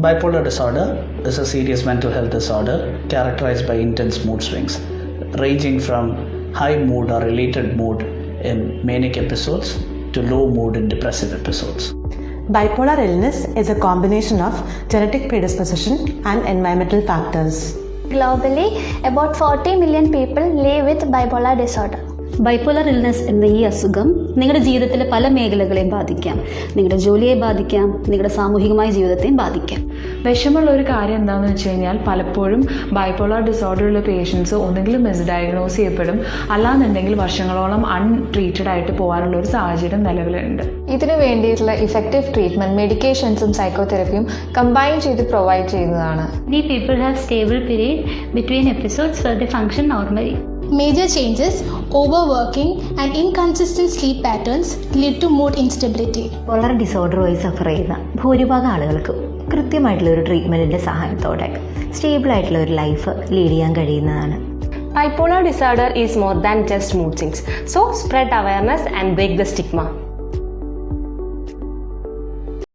Bipolar disorder is a serious mental health disorder characterized by intense mood swings, ranging from high mood or elated mood in manic episodes to low mood in depressive episodes. Bipolar illness is a combination of genetic predisposition and environmental factors. Globally, about 40 million people live with bipolar disorder. Bipolar illness എന്ന ഈ അസുഖം നിങ്ങളുടെ ജീവിതത്തിലെ പല മേഖലകളെയും ബാധിക്കാം. നിങ്ങളുടെ ജോലിയെ ബാധിക്കാം, നിങ്ങളുടെ സാമൂഹികമായ ജീവിതത്തെയും ബാധിക്കാം. വിഷമമുള്ള ഒരു കാര്യം എന്താണെന്ന് വെച്ച് കഴിഞ്ഞാൽ പലപ്പോഴും ബൈപ്പോളർ ഡിസോർഡറുള്ള പേഷ്യൻസ് ഒന്നെങ്കിലും മിസ്ഡയഗ്നോസ് ചെയ്യപ്പെടും, അല്ലാന്നുണ്ടെങ്കിൽ വർഷങ്ങളോളം അൺട്രീറ്റഡ് ആയിട്ട് പോകാനുള്ള ഒരു സാഹചര്യം നിലവിലുണ്ട്. ഇതിനു വേണ്ടിയിട്ടുള്ള ഇഫക്റ്റീവ് ട്രീറ്റ്മെന്റ് മെഡിക്കേഷൻസും സൈക്കോതെറപ്പിയും കമ്പൈൻ ചെയ്ത് പ്രൊവൈഡ് ചെയ്യുന്നതാണ്. Many people have stable period between episodes where they function normally. Major changes, overworking and inconsistent sleep patterns lead to mood instability. Bipolar ഡിസോർഡറുമായി സഫർ ചെയ്യുന്ന ഭൂരിഭാഗം ആളുകൾക്ക് കൃത്യമായിട്ടുള്ള ഒരു ട്രീറ്റ്മെൻറ്റിൻ്റെ സഹായത്തോടെ സ്റ്റേബിൾ ആയിട്ടുള്ള ഒരു ലൈഫ് ലീഡ് ചെയ്യാൻ കഴിയുന്നതാണ്. Bipolar disorder is more than just mood swings. So spread awareness and break the stigma.